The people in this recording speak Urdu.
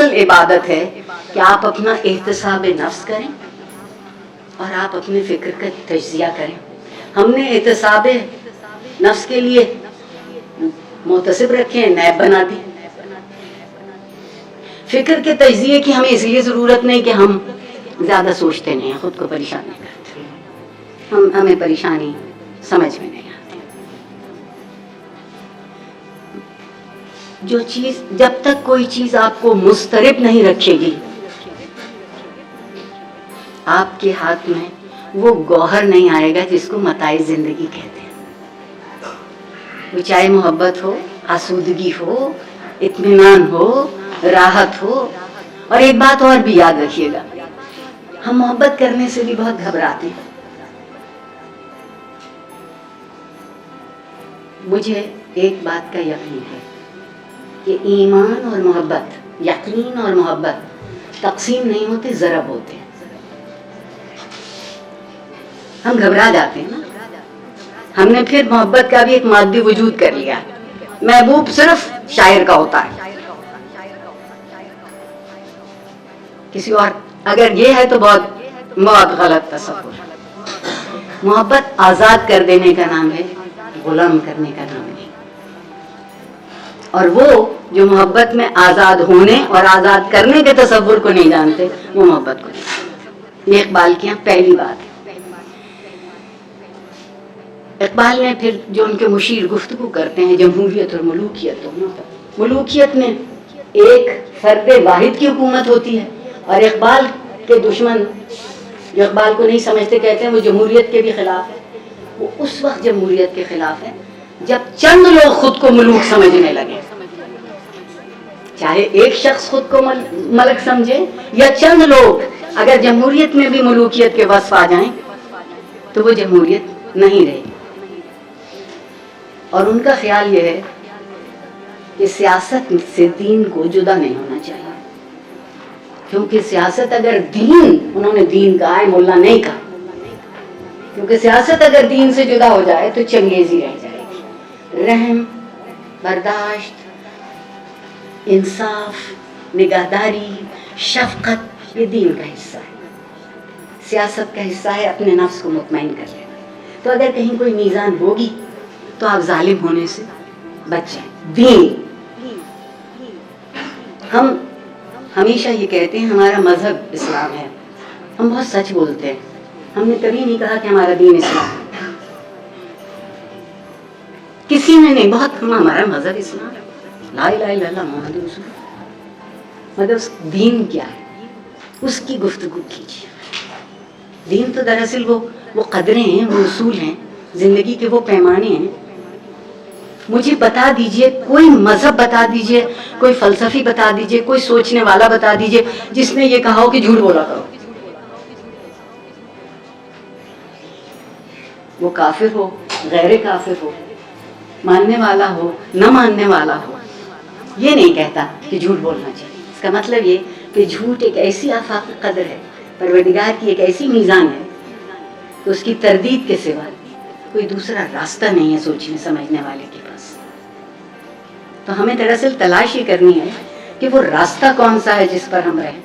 اصل عبادت ہے کہ آپ اپنا احتساب نفس کریں اور آپ اپنے فکر کا تجزیہ کریں. ہم نے احتساب نفس کے لیے محتسب رکھے ہیں، نیب بنا دی. فکر کے تجزیے کی ہمیں اس لیے ضرورت نہیں کہ ہم زیادہ سوچتے نہیں ہیں، خود کو پریشان نہیں کرتے، ہمیں پریشانی سمجھ میں نہیں آتی. جو چیز جب تک کوئی چیز آپ کو مضطرب نہیں رکھے گی، آپ کے ہاتھ میں وہ گوہر نہیں آئے گا جس کو متاع زندگی کہتے ہیں. وہ چاہے محبت ہو، آسودگی ہو، اطمینان ہو، راحت ہو. اور ایک بات اور بھی یاد رکھیے گا، ہم محبت کرنے سے بھی بہت گھبراتے ہیں. مجھے ایک بات کا یقین ہے کہ ایمان اور محبت، یقین اور محبت تقسیم نہیں ہوتے، ضرب ہوتے ہیں. ہم گھبرا جاتے ہیں نا، ہم نے پھر محبت کا بھی ایک مادی وجود کر لیا. محبوب صرف شاعر کا ہوتا ہے، کسی اور اگر یہ ہے تو بہت غلط تصور. محبت آزاد کر دینے کا نام ہے، غلام کرنے کا نام نہیں. اور وہ جو محبت میں آزاد ہونے اور آزاد کرنے کے تصور کو نہیں جانتے، وہ محبت کو نہیں جانتے. یہ اقبال کی پہلی بات ہے. اقبال نے پھر جو ان کے مشیر گفتگو کرتے ہیں جمہوریت اور ملوکیت. ملوکیت میں ایک فرد واحد کی حکومت ہوتی ہے، اور اقبال کے دشمن جو اقبال کو نہیں سمجھتے کہتے ہیں وہ جمہوریت کے بھی خلاف ہے. وہ اس وقت جمہوریت کے خلاف ہے جب چند لوگ خود کو ملوک سمجھنے لگے. چاہے ایک شخص خود کو ملک سمجھے یا چند لوگ، اگر جمہوریت میں بھی ملوکیت کے وصف آ جائیں تو وہ جمہوریت نہیں رہے. اور ان کا خیال یہ ہے کہ سیاست سے دین کو جدا نہیں ہونا چاہیے، کیونکہ سیاست اگر دین، انہوں نے دین کہا ہے، ملا نہیں کہا، کیونکہ سیاست اگر دین سے جدا ہو جائے تو چنگیزی رہ جائے گی. رحم، برداشت، انصاف، نگہداری، شفقت، یہ دین کا حصہ ہے. سیاست کا حصہ ہے اپنے نفس کو مطمئن کر لینا. تو اگر کہیں کوئی میزان ہوگی تو آپ ظالم ہونے سے بچ جائیں. دین، ہم ہمیشہ یہ کہتے ہیں ہمارا مذہب اسلام ہے. ہم بہت سچ بولتے ہیں، ہم نے کبھی نہیں کہا کہ ہمارا دین اسلام ہے. کسی نے نہیں، بہت ہمارا مذہب اسلام ہے، لا الہ الا اللہ محمد رسول اللہ. مطلب دین کیا ہے، اس کی گفتگو کیجیے. دین تو دراصل وہ قدریں ہیں، وہ اصول ہیں، زندگی کے وہ پیمانے ہیں. مجھے بتا دیجئے، کوئی مذہب بتا دیجئے، کوئی فلسفی بتا دیجئے، کوئی سوچنے والا بتا دیجئے جس نے یہ کہا ہو کہ جھوٹ بولا کرو. وہ کافر ہو، غیر کافر ہو، ماننے والا ہو، نہ ماننے والا ہو، یہ نہیں کہتا کہ جھوٹ بولنا چاہیے. اس کا مطلب یہ کہ جھوٹ ایک ایسی آفاقی قدر ہے، پروردگار کی ایک ایسی میزان ہے کہ اس کی تردید کے سوا کوئی دوسرا راستہ نہیں ہے سوچنے سمجھنے والے کے پاس. تو ہمیں دراصل تلاش یہ کرنی ہے کہ وہ راستہ کون سا ہے جس پر ہم رہیں.